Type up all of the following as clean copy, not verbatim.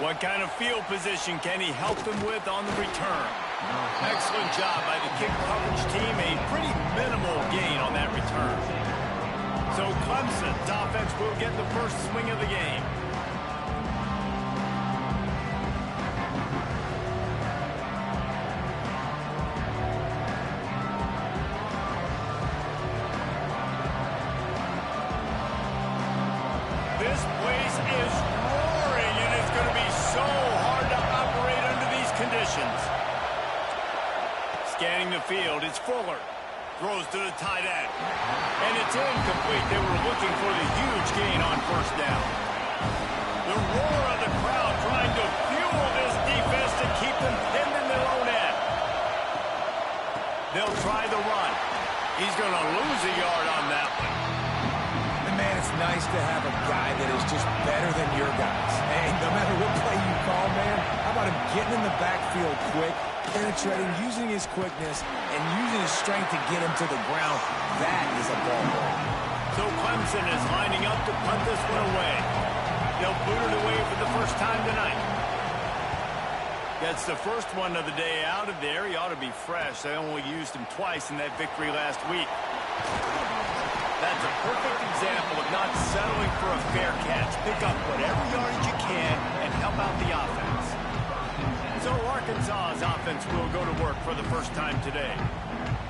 What kind of field position can he help them with on the return? Excellent job by the kick coverage team. A pretty minimal gain on that return. So Clemson's offense will get the first swing of the game. This place is roaring, and it's going to be so hard to operate under these conditions. Scanning the field, it's Fuller. Throws to the tight end. And it's incomplete. They were looking for the huge gain on first down. The roar of the crowd trying to fuel this defense to keep them pinned in their own end. They'll try the run. He's going to lose a yard on that one. Man, it's nice to have a guy that is just better than your guys. Hey, no matter what play you call, man, how about him getting in the backfield quick, penetrating, using his quickness, and using his strength to get him to the ground? That is a ball game. So Clemson is lining up to punt this one away. They'll boot it away for the first time tonight. That's the first one of the day out of there. He ought to be fresh. They only used him twice in that victory last week. That's a perfect example of not settling for a fair catch. Pick up whatever yardage you can and help out the offense. So Arkansas's offense will go to work for the first time today.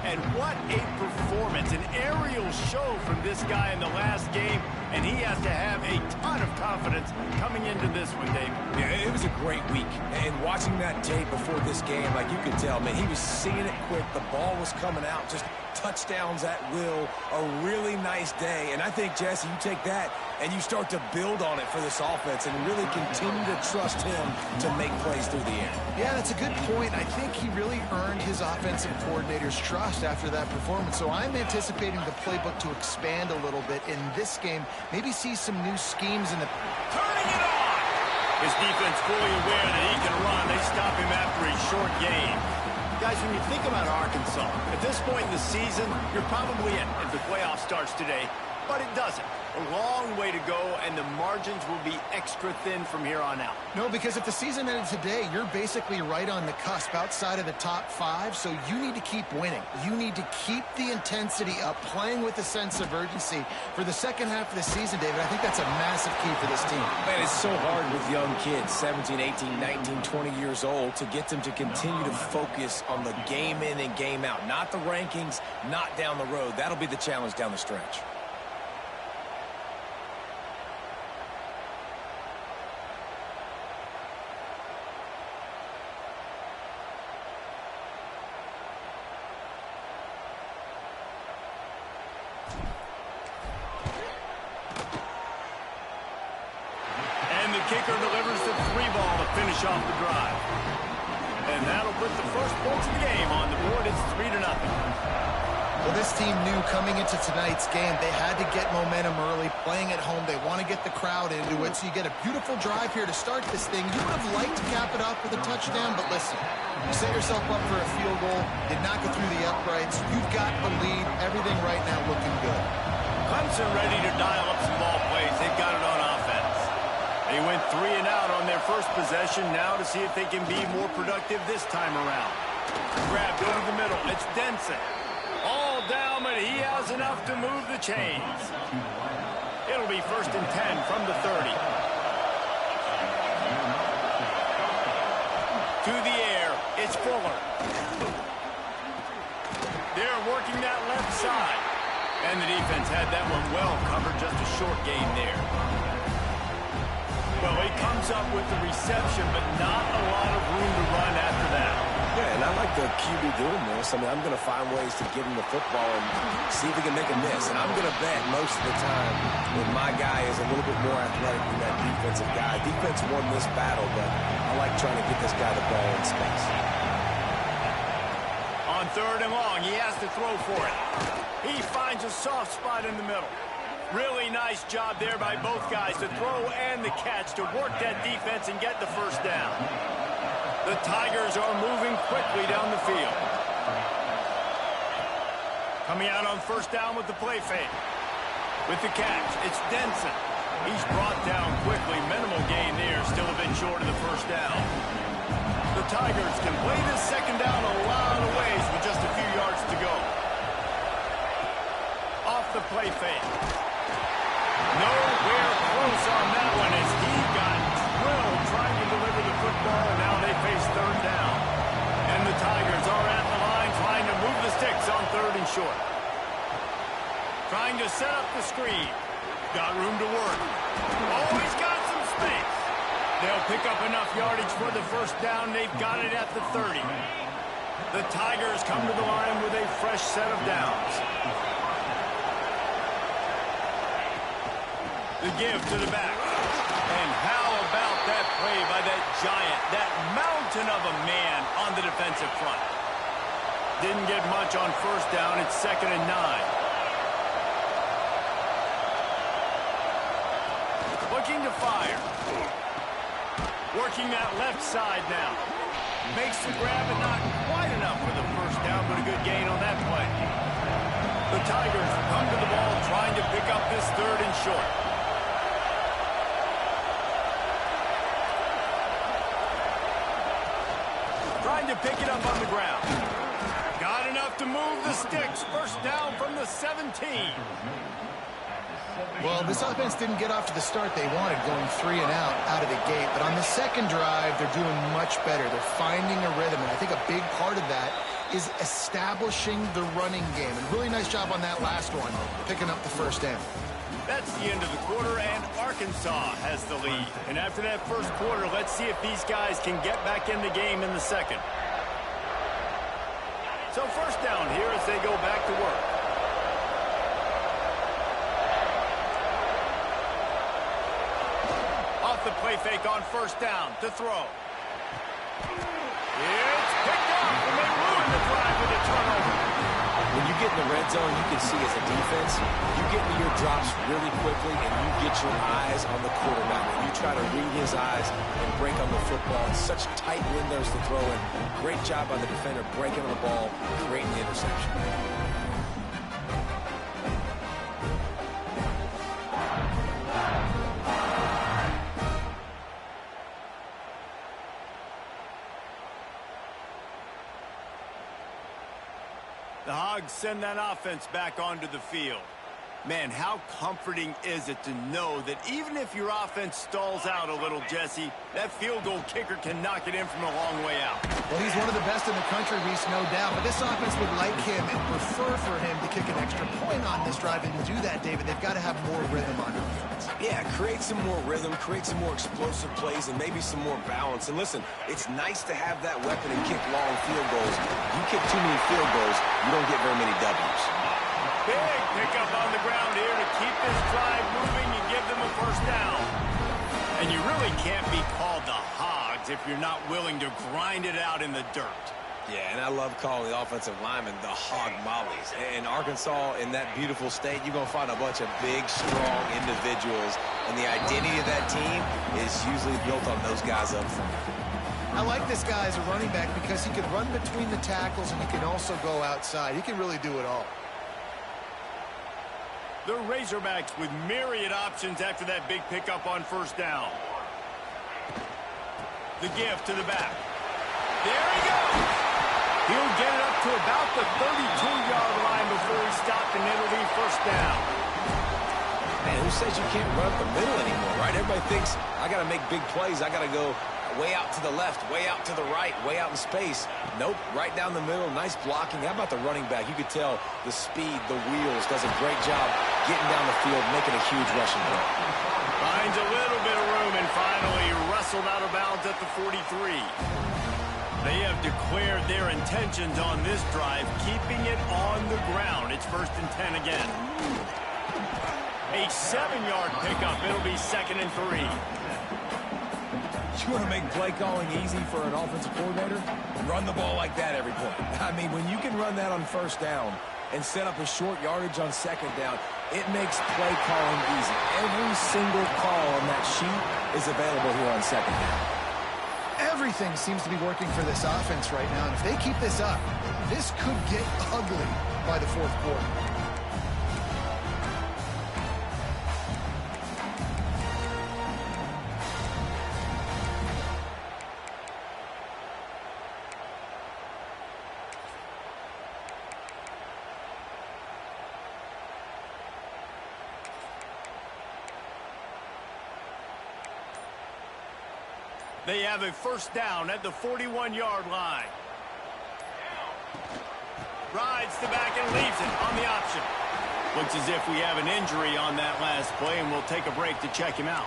And what a performance, an aerial show from this guy in the last game, and he has to have a ton of confidence coming into this one, Dave. Yeah, it was a great week. And watching that tape before this game, like you could tell, man, he was seeing it quick. The ball was coming out, just touchdowns at will. A really nice day. And I think, Jesse, you take that and you start to build on it for this offense and really continue to trust him to make plays through the air. Yeah, that's a good point. I think he really earned his offensive coordinator's trust after that performance. So I'm anticipating the playbook to expand a little bit in this game. Maybe see some new schemes in the... Turning it on! His defense fully aware that he can run. They stop him after a short gain. Guys, when you think about Arkansas, at this point in the season, you're probably in if the playoff starts today, but it doesn't. A long way to go, and the margins will be extra thin from here on out. No, because if the season ended today, you're basically right on the cusp outside of the top 5, so you need to keep winning. You need to keep the intensity up, playing with a sense of urgency for the second half of the season, David. I think that's a massive key for this team. Man, it's so hard with young kids, 17, 18, 19, 20 years old, to get them to continue to focus on the game in and game out. Not the rankings, not down the road. That'll be the challenge down the stretch. Kicker delivers the 3-ball to finish off the drive. And that'll put the first points of the game on the board. It's 3-0. Well, this team knew coming into tonight's game they had to get momentum early, playing at home. They want to get the crowd into it, so you get a beautiful drive here to start this thing. You would have liked to cap it off with a touchdown, but listen, you set yourself up for a field goal, did not go through the uprights. You've got the lead, everything right now looking good. Clemson ready to dial up some ball plays. They've got it on offense. They went 3 and out on their first possession, now to see if they can be more productive this time around. Grabbed over the middle. It's Denson. All down, but he has enough to move the chains. It'll be 1st and 10 from the 30. To the air, it's Fuller. They're working that left side. And the defense had that one well covered, just a short gain there. Well, he comes up with the reception, but not a lot of room to run after that. Yeah, and I like the QB doing this. I mean, I'm going to find ways to get him the football and see if he can make a miss. And I'm going to bet most of the time when my guy is a little bit more athletic than that defensive guy. Defense won this battle, but I like trying to get this guy the ball in space. On 3rd and long, he has to throw for it. He finds a soft spot in the middle. Really nice job there by both guys to throw and the catch to work that defense and get the first down. The Tigers are moving quickly down the field. Coming out on 1st down with the play fake. With the catch, it's Denson. He's brought down quickly. Minimal gain there. Still a bit short of the first down. The Tigers can play this second down a lot of ways with just a few yards to go. Off the play fake. Nowhere close on that one as he got drilled trying to deliver the football, and now they face third down. And the Tigers are at the line trying to move the sticks on third and short. Trying to set up the screen. Got room to work. Oh, he's got some space. They'll pick up enough yardage for the first down. They've got it at the 30. The Tigers come to the line with a fresh set of downs. The give to the back. And how about that play by that giant, that mountain of a man on the defensive front? Didn't get much on first down. It's 2nd and 9. Looking to fire. Working that left side now. Makes the grab, but not quite enough for the first down, but a good gain on that play. The Tigers come to the ball trying to pick up this third and short. Trying to pick it up on the ground. Got enough to move the sticks. First down from the 17. Well, this offense didn't get off to the start they wanted, going 3 and out of the gate. But on the second drive, they're doing much better. They're finding a rhythm, and I think a big part of that is establishing the running game. And really nice job on that last one, picking up the first down. That's the end of the quarter, and Arkansas has the lead. And after that first quarter, let's see if these guys can get back in the game in the second. So first down here as they go back to work. Off the play fake on first down to throw. It's picked up, and they ruin the drive with a turnover. When you get in the red zone, you can see as a defense, you get into your drops really quickly, and you get your eyes on the quarterback. And you try to read his eyes and break on the football. It's such tight windows to throw in. Great job by the defender breaking on the ball, creating the interception. The Hogs send that offense back onto the field. Man, how comforting is it to know that even if your offense stalls out a little, Jesse, that field goal kicker can knock it in from a long way out. Well, he's one of the best in the country, Reese, no doubt. But this offense would like him and prefer for him to kick an extra point on this drive. And to do that, David, they've got to have more rhythm on offense. Yeah, create some more rhythm, create some more explosive plays, and maybe some more balance. And listen, it's nice to have that weapon and kick long field goals. You kick too many field goals, you don't get very many W's. Big pickup on the ground here to keep this drive moving and give them a first down. And you really can't be called the Hogs if you're not willing to grind it out in the dirt. Yeah, and I love calling the offensive linemen the hog mollies. In Arkansas, in that beautiful state, you're going to find a bunch of big, strong individuals. And the identity of that team is usually built on those guys up front. I like this guy as a running back because he can run between the tackles and he can also go outside. He can really do it all. The Razorbacks with myriad options after that big pickup on first down. The give to the back. There he goes. He'll get it up to about the 32-yard line before he stopped, and it'll be first down. Man, who says you can't run up the middle anymore, right? Everybody thinks, I got to make big plays. I got to go way out to the left, way out to the right, way out in space. Nope, right down the middle, nice blocking. How about the running back? You could tell the speed, the wheels, does a great job getting down the field, making a huge rushing play. Finds a little bit of room and finally wrestled out of bounds at the 43. They have declared their intentions on this drive, keeping it on the ground. It's 1st and 10 again. A 7-yard pickup. It'll be 2nd and 3. You want to make play calling easy for an offensive coordinator? Run the ball like that every play. I mean, when you can run that on first down and set up a short yardage on second down, it makes play calling easy. Every single call on that sheet is available here on second down. Everything seems to be working for this offense right now. And if they keep this up, this could get ugly by the fourth quarter. They have a first down at the 41-yard line. Rides the back and leaves it on the option. Looks as if we have an injury on that last play, and we'll take a break to check him out.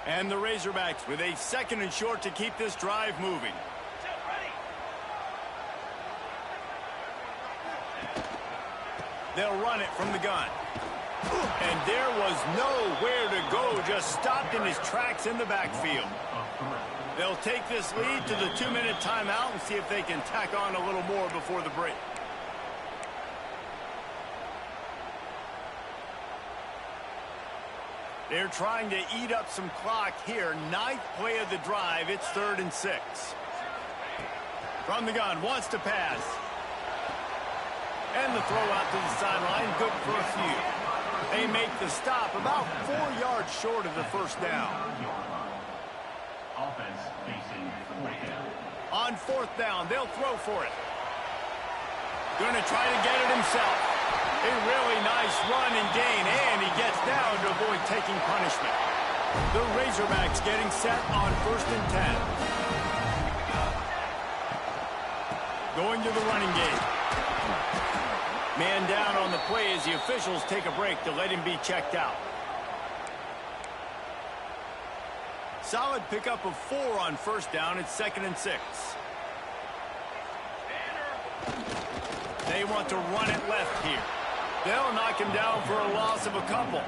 And the Razorbacks with a 2nd and short to keep this drive moving. They'll run it from the gun. And there was nowhere to go, just stopped in his tracks in the backfield. They'll take this lead to the 2-minute timeout and see if they can tack on a little more before the break. They're trying to eat up some clock here. 9th play of the drive. It's 3rd and 6. From the gun, wants to pass. And the throw out to the sideline, good for a few. They make the stop about 4 yards short of the first down. Offense facing 4th down. On 4th down, they'll throw for it. Going to try to get it himself. A really nice run and gain, and he gets down to avoid taking punishment. The Razorbacks getting set on 1st and 10. Going to the running game. Man down on the play as the officials take a break to let him be checked out. Solid pickup of 4 on 1st down. It's 2nd and 6. They want to run it left here. They'll knock him down for a loss of a couple.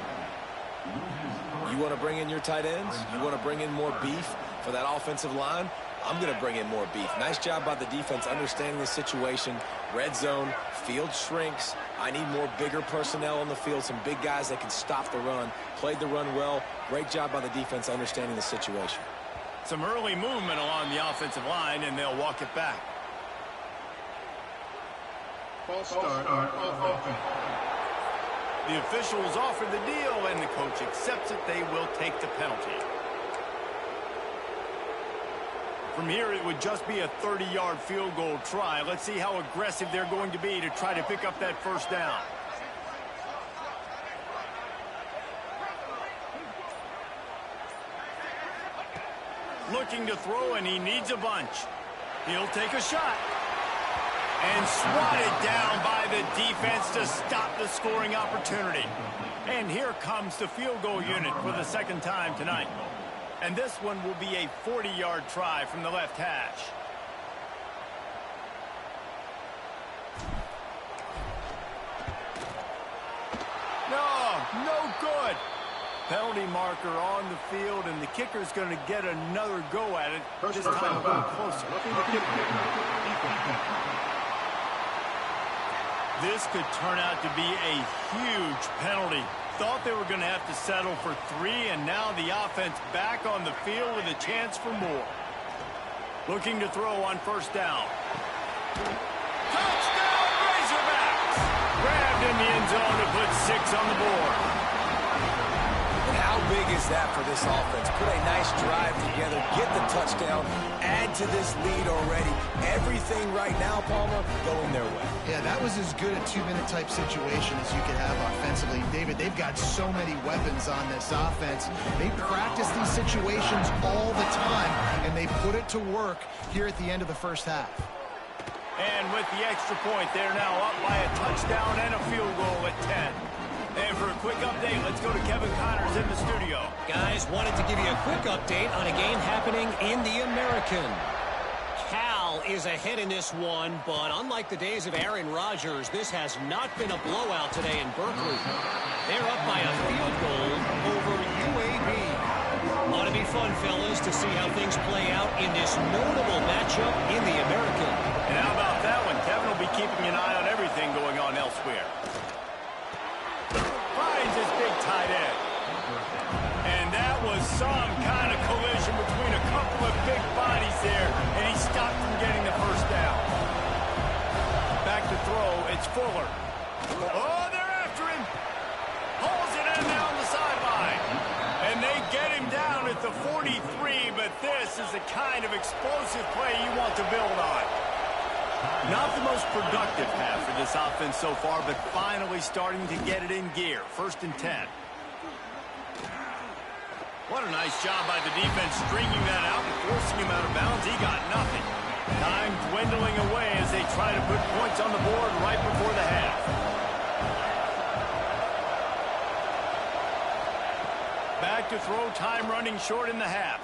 You want to bring in your tight ends? You want to bring in more beef for that offensive line? I'm going to bring in more beef. Nice job by the defense understanding the situation. Red zone, field shrinks. I need more bigger personnel on the field, some big guys that can stop the run. Played the run well. Great job by the defense understanding the situation. Some early movement along the offensive line, and they'll walk it back. False start on offense. The officials offer the deal, and the coach accepts it. They will take the penalty. From here, it would just be a 30-yard field goal try. Let's see how aggressive they're going to be to try to pick up that first down. Looking to throw, and he needs a bunch. He'll take a shot. And swatted down by the defense to stop the scoring opportunity. And here comes the field goal unit for the 2nd time tonight. And this one will be a 40-yard try from the left hash. No good. Penalty marker on the field, and the kicker's going to get another go at it. This time a little closer. This could turn out to be a huge penalty. Thought they were going to have to settle for 3, and now the offense back on the field with a chance for more. Looking to throw on 1st down. Touchdown, Razorbacks! Grabbed in the end zone to put 6 on the board. And how big is that for this offense? Put a nice drive together, get the touchdown, add to this lead already. Everything right now, Palmer, going their way. Yeah, that was as good a 2-minute type situation as you could have offensively. David, they've got so many weapons on this offense. They practice these situations all the time, and they put it to work here at the end of the first half. And with the extra point, they're now up by a touchdown and a field goal at 10. And for a quick update, let's go to Kevin Connors in the studio. Guys, wanted to give you a quick update on a game happening in the American. Cal is ahead in this one, but unlike the days of Aaron Rodgers, this has not been a blowout today in Berkeley. They're up by a field goal over UAB. Ought to be fun, fellas, to see how things play out in this notable matchup in the American. And how about that one? Kevin will be keeping an eye on everything going on elsewhere. Finds his big tight end. And that was some kind of collision between a couple of big bodies there, and he stopped from getting the first down. Back to throw, it's Fuller. Oh, they're after him. Hauls it in down the sideline. And they get him down at the 43, but this is the kind of explosive play you want to build on. Not the most productive half for this offense so far, but finally starting to get it in gear. 1st and 10. What a nice job by the defense stringing that out and forcing him out of bounds. He got nothing. Time dwindling away as they try to put points on the board right before the half. Back to throw, time running short in the half.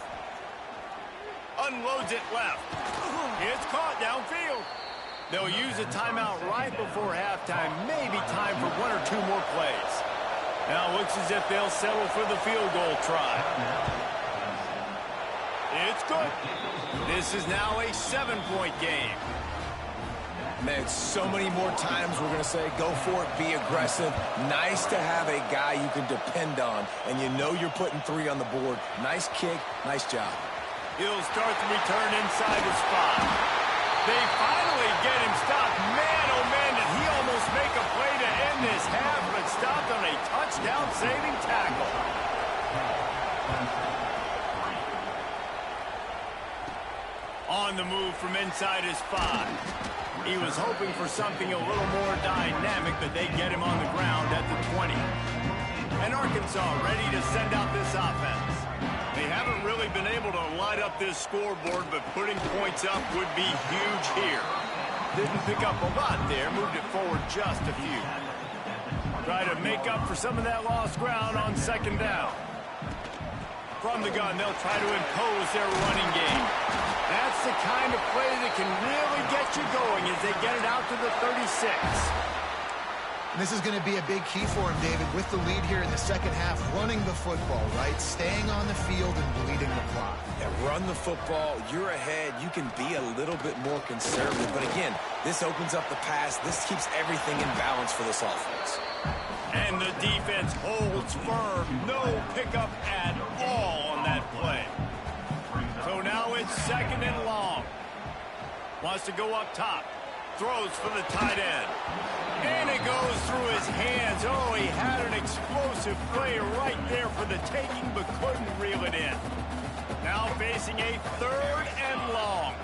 Unloads it left. It's caught downfield. They'll use a timeout right before halftime. Maybe time for 1 or 2 more plays. Now it looks as if they'll settle for the field goal try. It's good. This is now a 7-point game. Man, so many more times we're going to say, go for it, be aggressive. Nice to have a guy you can depend on, and you know you're putting 3 on the board. Nice kick, nice job. He'll start the return inside the spot. They finally get him stopped. Man, oh man, did he almost make a play to end this half, but stopped on a touchdown-saving tackle. On the move from inside his 5. He was hoping for something a little more dynamic, but they get him on the ground at the 20. And Arkansas ready to send out this offense. They haven't really been able to light up this scoreboard, but putting points up would be huge here. Didn't pick up a lot there, moved it forward just a few. Try to make up for some of that lost ground on 2nd down. From the gun, they'll try to impose their running game. That's the kind of play that can really get you going as they get it out to the 36. This is going to be a big key for him, David, with the lead here in the 2nd half, running the football, right? Staying on the field and bleeding the clock. Yeah, run the football. You're ahead. You can be a little bit more conservative. But again, this opens up the pass. This keeps everything in balance for this offense. And the defense holds firm. No pickup at all on that play. So now it's 2nd and long. Wants to go up top. Throws for the tight end. And it goes through his hands. Oh, he had an explosive play right there for the taking, but couldn't reel it in. Now facing a 3rd and long.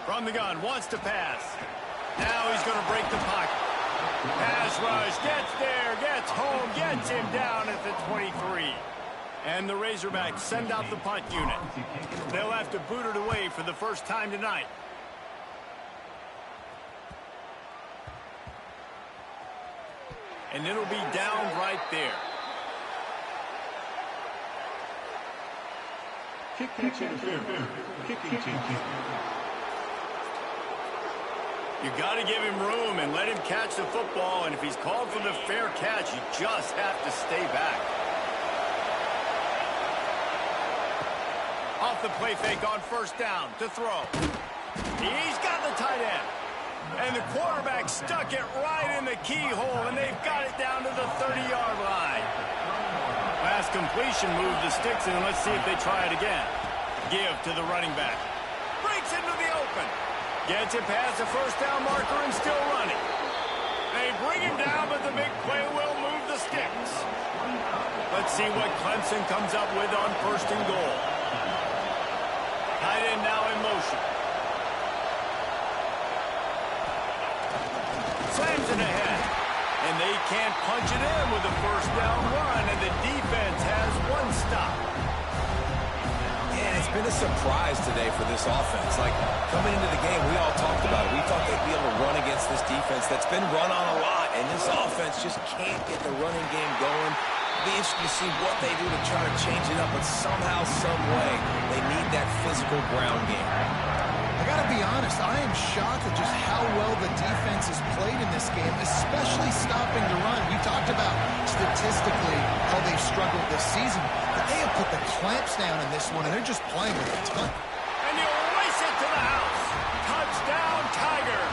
From the gun, wants to pass. Now he's going to break the pocket. Pass rush, gets there, gets home, gets him down at the 23. And the Razorbacks send out the punt unit. They'll have to boot it away for the first time tonight. And it'll be down right there. Kick catch interference. Kicking team. You got to give him room and let him catch the football. And if he's called for the fair catch, you just have to stay back. Off the play fake on 1st down to throw. He's got the tight end. And the quarterback stuck it right in the keyhole, and they've got it down to the 30-yard line. Last completion moved the sticks, and let's see if they try it again. Give to the running back. Breaks into the open. Gets it past the 1st down marker and still running. They bring him down, but the big play will move the sticks. Let's see what Clemson comes up with on 1st and goal. Tight end now in motion. Slams it ahead. And they can't punch it in with a 1st down run, and the defense has 1 stop. Yeah, it's been a surprise today for this offense. Like, coming into the game, we all talked about it. We thought they'd be able to run against this defense that's been run on a lot, and this offense just can't get the running game going. It'll be interesting to see what they do to try to change it up, but somehow, some way, they need that physical ground game. I got to be honest, I am shocked at just how well the defense has played in this game, especially stopping the run. We talked about statistically how they've struggled this season, but they have put the clamps down in this one, and they're just playing with a ton. And he'll race it to the house. Touchdown, Tiger.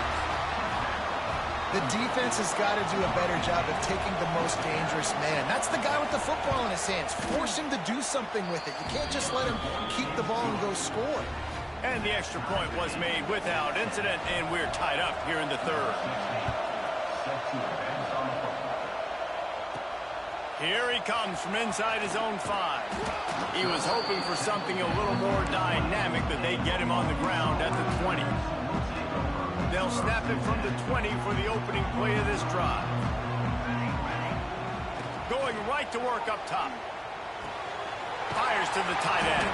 The defense has got to do a better job of taking the most dangerous man. That's the guy with the football in his hands. Force him to do something with it. You can't just let him keep the ball and go score. And the extra point was made without incident, and we're tied up here in the 3rd. Here he comes from inside his own 5. He was hoping for something a little more dynamic, but they get him on the ground at the 20. They'll snap it from the 20 for the opening play of this drive. Going right to work up top. Fires to the tight end.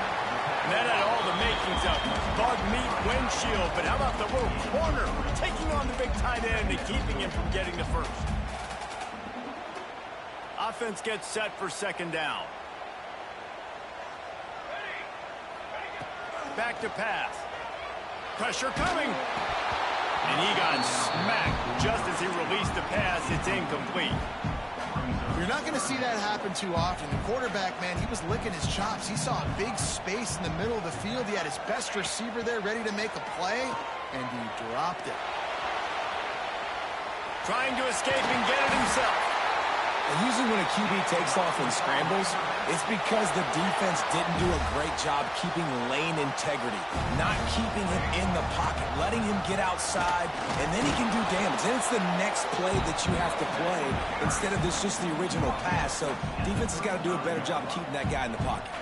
And that had all the makings of bug meat windshield, but how about the little corner taking on the big tight end and keeping him from getting the first? Offense gets set for second down. Back to pass. Pressure coming. And he got smacked just as he released the pass. It's incomplete. You're not going to see that happen too often. The quarterback, man, he was licking his chops. He saw a big space in the middle of the field. He had his best receiver there ready to make a play, and he dropped it. Trying to escape and get it himself. And usually when a QB takes off and scrambles, it's because the defense didn't do a great job keeping lane integrity, not keeping him in the pocket, letting him get outside, and then he can do damage. Then it's the next play that you have to play instead of this just the original pass. So defense has got to do a better job of keeping that guy in the pocket.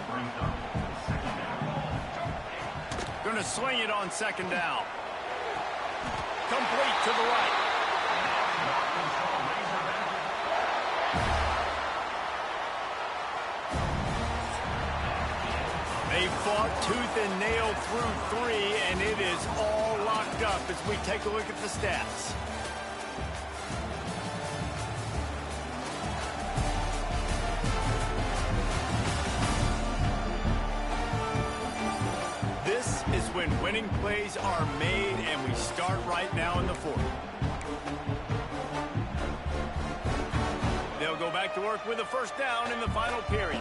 Going to swing it on second down. Complete to the right. They fought tooth and nail through 3, and it is all locked up as we take a look at the stats. This is when winning plays are made, and we start right now in the 4th. They'll go back to work with a first down in the final period.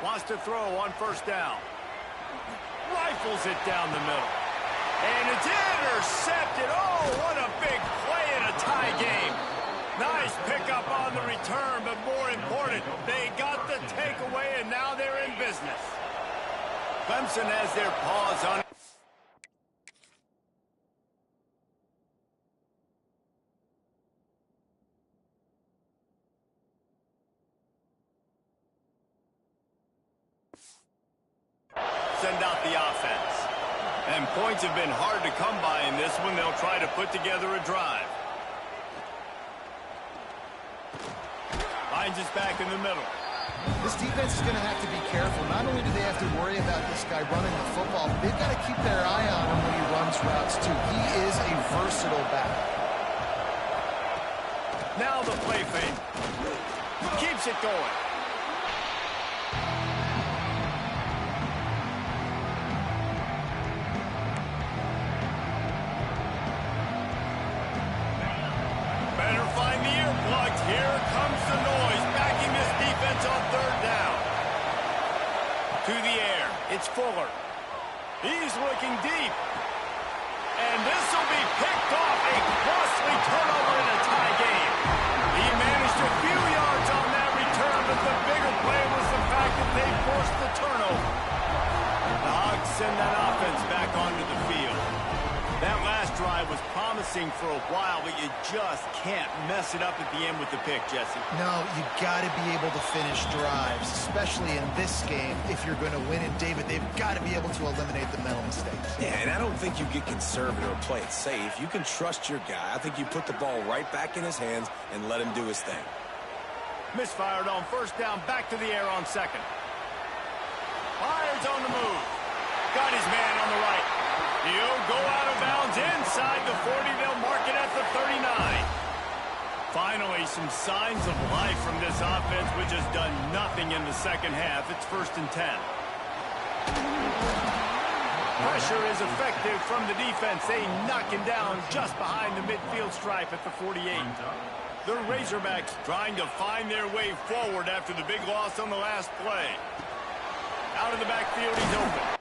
Wants to throw on first down. Rifles it down the middle. And it's intercepted. Oh, what a big play in a tie game. Nice pickup on the return, but more important, they got the takeaway, and now they're in business. Clemson has their paws on it. Send out the offense. And points have been hard to come by in this one. They'll try to put together a drive. Finds us back in the middle. This defense is going to have to be careful. Not only do they have to worry about this guy running the football, but they've got to keep their eye on him when he runs routes, too. He is a versatile back. Now the play fake. Keeps it going. Here comes the noise, backing this defense on third down. To the air, it's Fuller. He's looking deep. And this will be picked off, a costly turnover in a tie game. He managed a few yards on that return, but the bigger play was the fact that they forced the turnover. The Hogs send that offense back onto the field. That last drive was promising for a while, but you just can't mess it up at the end with the pick, Jesse. No, you got to be able to finish drives, especially in this game. If you're going to win it, David, they've got to be able to eliminate the mental mistakes. Yeah, and I don't think you get conservative or play it safe. You can trust your guy. I think you put the ball right back in his hands and let him do his thing. Misfired on first down, back to the air on second. Fires on the move. Got his man on the right. He'll go out of bounds inside the 40. They'll mark it at the 39. Finally, some signs of life from this offense, which has done nothing in the second half. It's 1st and 10. Pressure is effective from the defense. They knock him down just behind the midfield stripe at the 48. The Razorbacks trying to find their way forward after the big loss on the last play. Out of the backfield, he's open.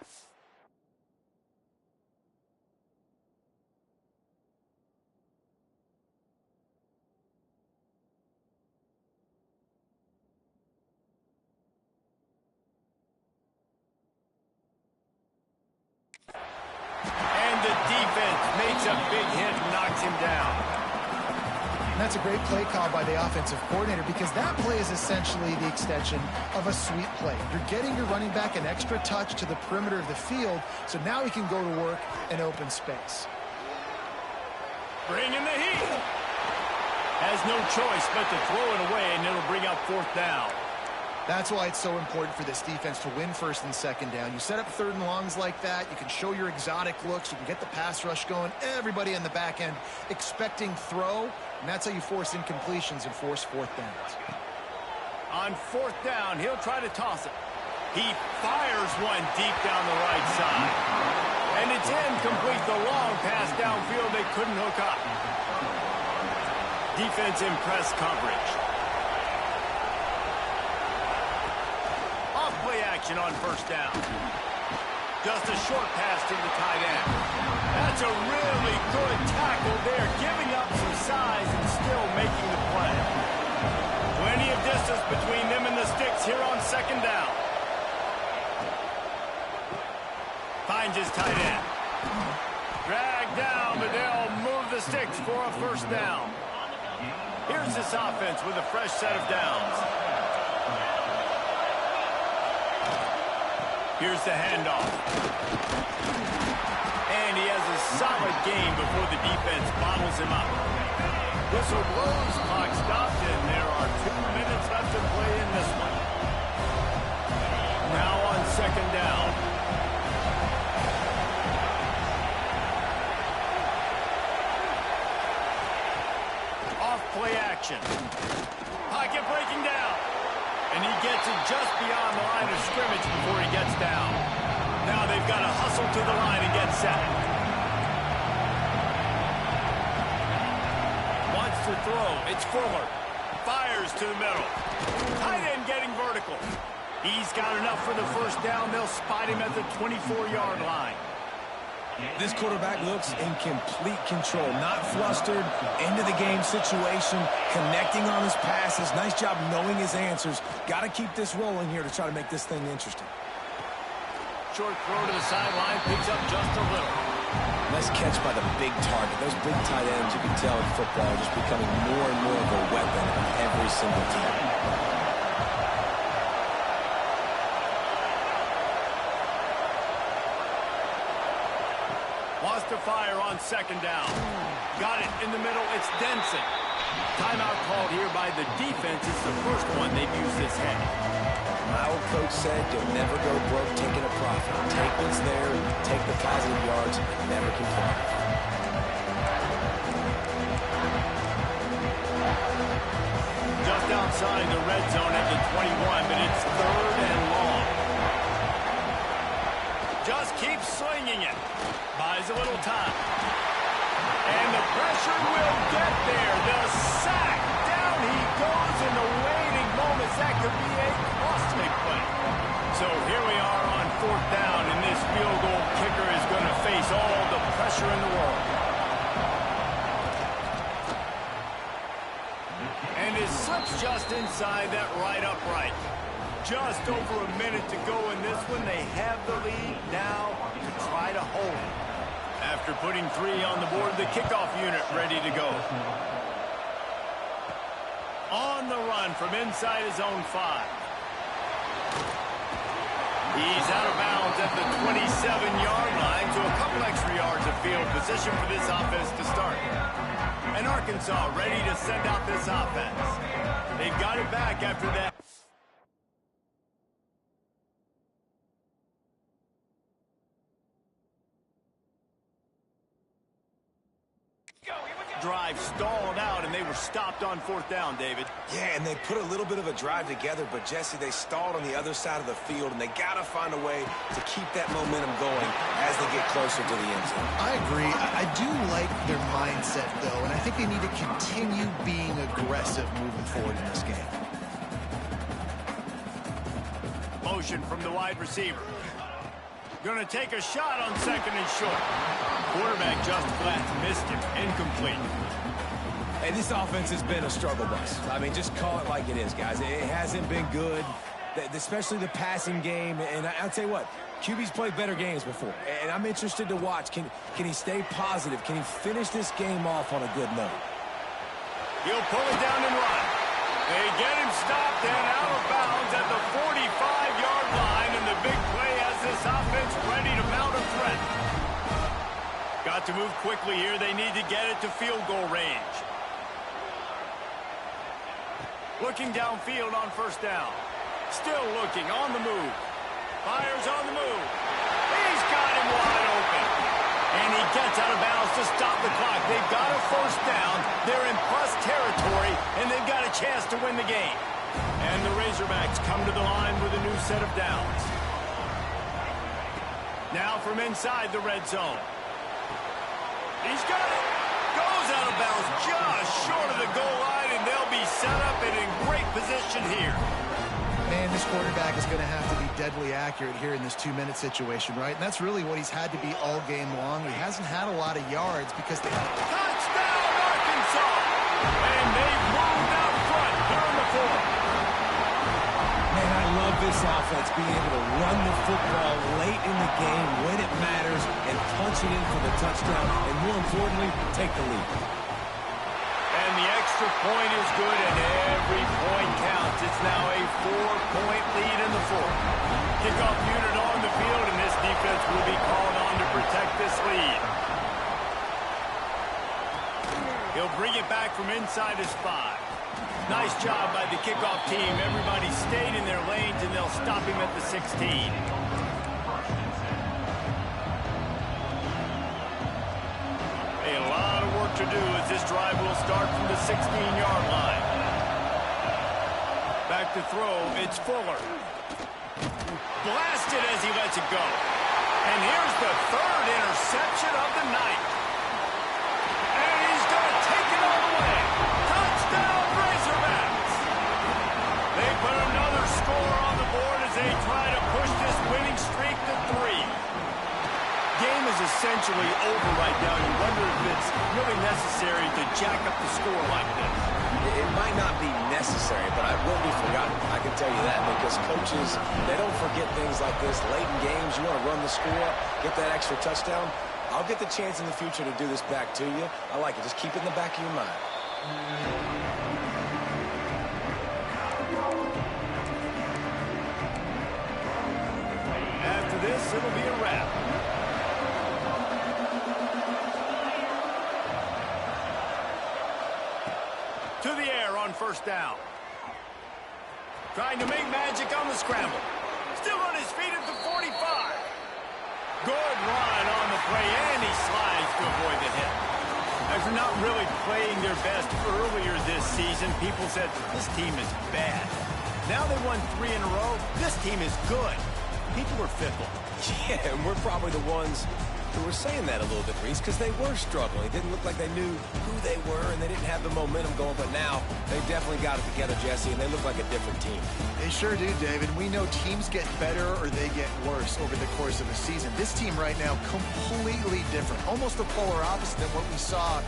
And the defense makes a big hit and knocks him down. And that's a great play call by the offensive coordinator because that play is essentially the extension of a sweep play. You're getting your running back an extra touch to the perimeter of the field, so now he can go to work in open space. Bring in the heat. Has no choice but to throw it away, and it'll bring up 4th down. That's why it's so important for this defense to win 1st and 2nd down. You set up 3rd and longs like that. You can show your exotic looks. You can get the pass rush going. Everybody on the back end expecting throw, and that's how you force incompletions and force 4th downs. On 4th down, he'll try to toss it. He fires one deep down the right side. And it's incomplete. The long pass downfield they couldn't hook up. Defense in press coverage. Off-play action on 1st down. Just a short pass to the tight end. That's a really good tackle there, giving up some size and still making the play. Plenty of distance between them and the sticks here on 2nd down. Finds his tight end. Dragged down, but they'll move the sticks for a 1st down. Here's this offense with a fresh set of downs. Here's the handoff. And he has a solid game before the defense bottles him up. Whistle blows, clock stopped, and there are 2 minutes left to play in this one. Now on 2nd down. Play action. Pocket breaking down. And he gets it just beyond the line of scrimmage before he gets down. Now they've got to hustle to the line and get set. Wants to throw. It's Fuller. Fires to the middle. Tight end getting vertical. He's got enough for the 1st down. They'll spot him at the 24-yard line. This quarterback looks in complete control, not flustered, into the game situation, connecting on his passes. Nice job knowing his answers. Got to keep this rolling here to try to make this thing interesting. Short throw to the sideline, picks up just a little. Nice catch by the big target. Those big tight ends, you can tell in football, are just becoming more and more of a weapon every single time. Wants to fire on 2nd down. Got it in the middle. It's Denson. Timeout called here by the defense. It's the first one they've used this half. My old coach said you'll never go broke taking a profit. Take what's there, take the positive yards, and never complain. Just outside the red zone at the 21, but it's 3rd and long. Just keeps slinging it. Buys a little time. And the pressure will get there. The sack. Down he goes in the waiting moments. That could be a costly play. So here we are on 4th down, and this field goal kicker is going to face all the pressure in the world. And it slips just inside that right upright. Just over a minute to go in this one. They have the lead now to try to hold it. After putting 3 on the board, the kickoff unit ready to go. On the run from inside his own 5. He's out of bounds at the 27-yard line, so a couple extra yards of field position for this offense to start. And Arkansas ready to send out this offense. They've got it back after that. Drive stalled out, and they were stopped on 4th down, David. Yeah, and they put a little bit of a drive together, but, Jesse, they stalled on the other side of the field, and they got to find a way to keep that momentum going as they get closer to the end zone. I agree. I do like their mindset, though, and I think they need to continue being aggressive moving forward in this game. Motion from the wide receiver. Going to take a shot on 2nd and short. Quarterback just flat missed him. Incomplete. Hey, this offense has been a struggle bus. I mean, just call it like it is, guys. It hasn't been good, especially the passing game. And I'll tell you what, QB's played better games before. And I'm interested to watch. Can he stay positive? Can he finish this game off on a good note? He'll pull it down and run. They get him stopped and out of bounds at the 45-yard line, and the big play has this offense ready to mount a threat. Got to move quickly here. They need to get it to field goal range. Looking downfield on first down. Still looking, on the move. Fires on the move. He's got him wide open. And he gets out of bounds to stop the clock. They've got a first down. They're in plus territory, and they've got a chance to win the game. And the Razorbacks come to the line with a new set of downs. Now from inside the red zone. He's got it. Goes out of bounds just short of the goal line, and they'll be set up and in great position here. Man, this quarterback is going to have to be deadly accurate here in this 2-minute situation, right? And that's really what he's had to be all game long. He hasn't had a lot of yards because they... Touchdown, Arkansas! And they've moved out front here in the fourth. Man, I love this offense, being able to run the football late in the game when it matters and punch it in for the touchdown, and more importantly, take the lead. And the extra point is good, and every point counts. It's now a 4-point lead in the fourth. Kickoff unit on the field, and this defense will be called on to protect this lead. He'll bring it back from inside his 5. Nice job by the kickoff team. Everybody stayed in their lanes, and they'll stop him at the 16. To do as this drive will start from the 16-yard line. Back to throw, it's Fuller. Blasted as he lets it go. And here's the third interception of the night. And he's going to take it all the way. Touchdown, Razorbacks! They put another score on the board as they try to push this winning streak to 3. Game is essentially over right now. You wonder if it's really necessary to jack up the score like this. It might not be necessary, but it won't be forgotten. I can tell you that, because coaches, they don't forget things like this. Late in games, you want to run the score, get that extra touchdown. I'll get the chance in the future to do this back to you. I like it. Just keep it in the back of your mind. After this, it'll be a wrap. To the air on first down. Trying to make magic on the scramble. Still on his feet at the 45. Good run on the play, and he slides to avoid the hit. After not really playing their best earlier this season, people said, this team is bad. Now they won 3 in a row. This team is good. People are fickle. Yeah, and we're probably the ones who were saying that a little bit, Reese, because they were struggling. It didn't look like they knew who they were, and they didn't have the momentum going. But now they've definitely got it together, Jesse, and they look like a different team. They sure do, David. We know teams get better or they get worse over the course of a season. This team right now, completely different. Almost the polar opposite than what we saw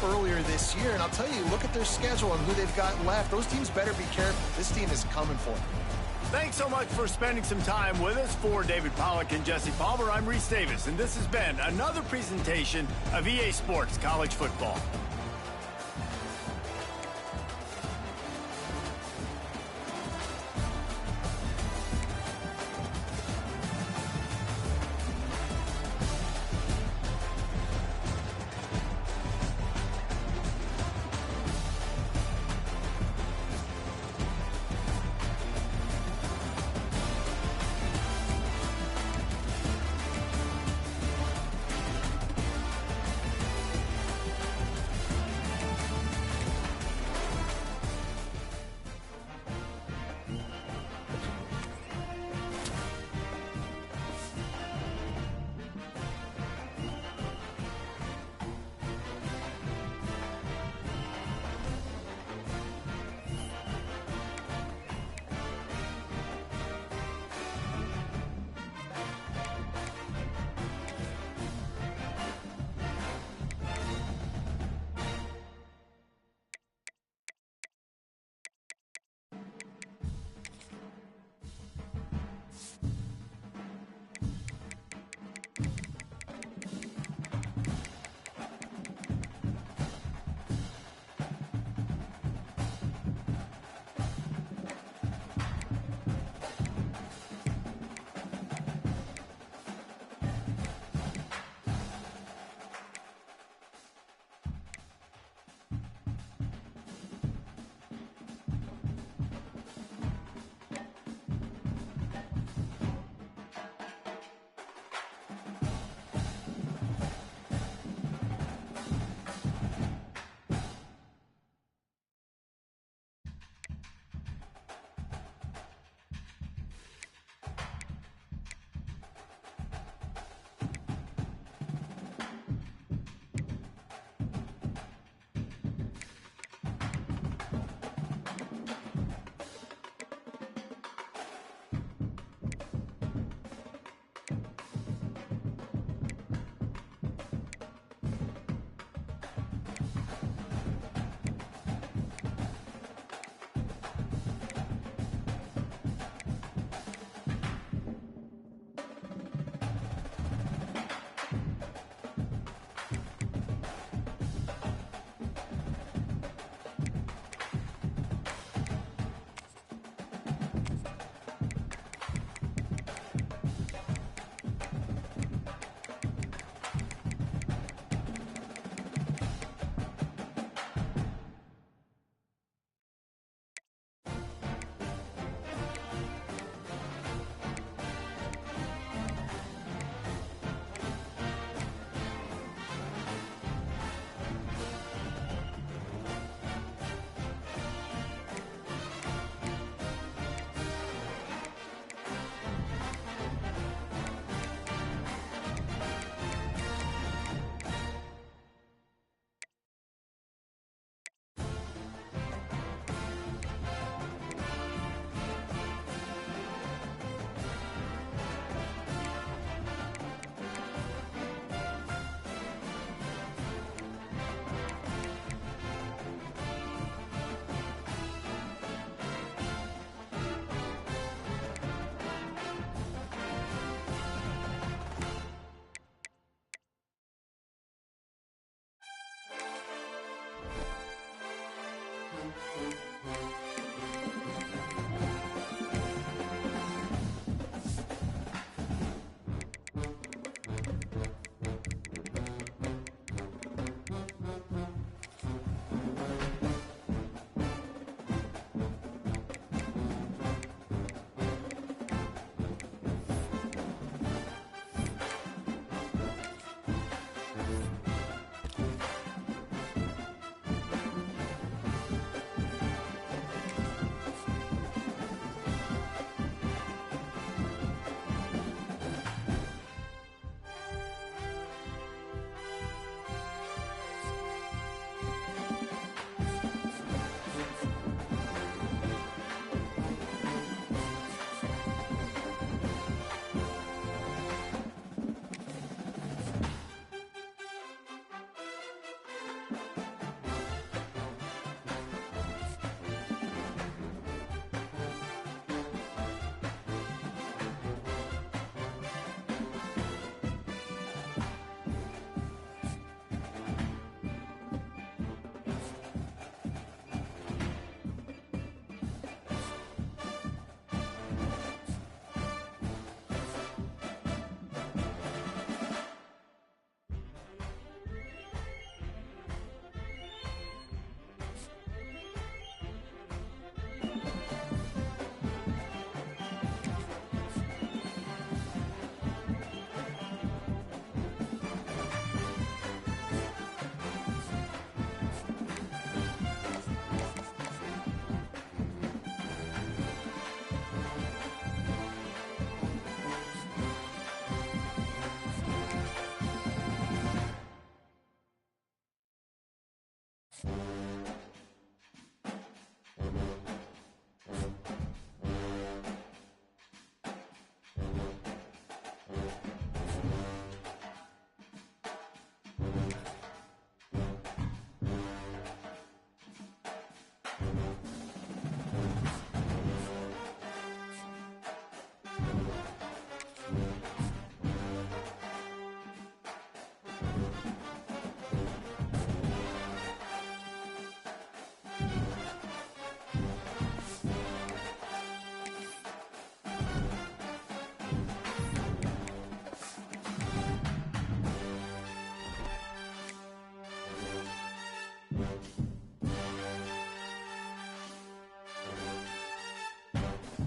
earlier this year. And I'll tell you, look at their schedule and who they've got left. Those teams better be careful. This team is coming for them. Thanks so much for spending some time with us. For David Pollack and Jesse Palmer, I'm Reese Davis, and this has been another presentation of EA Sports College Football.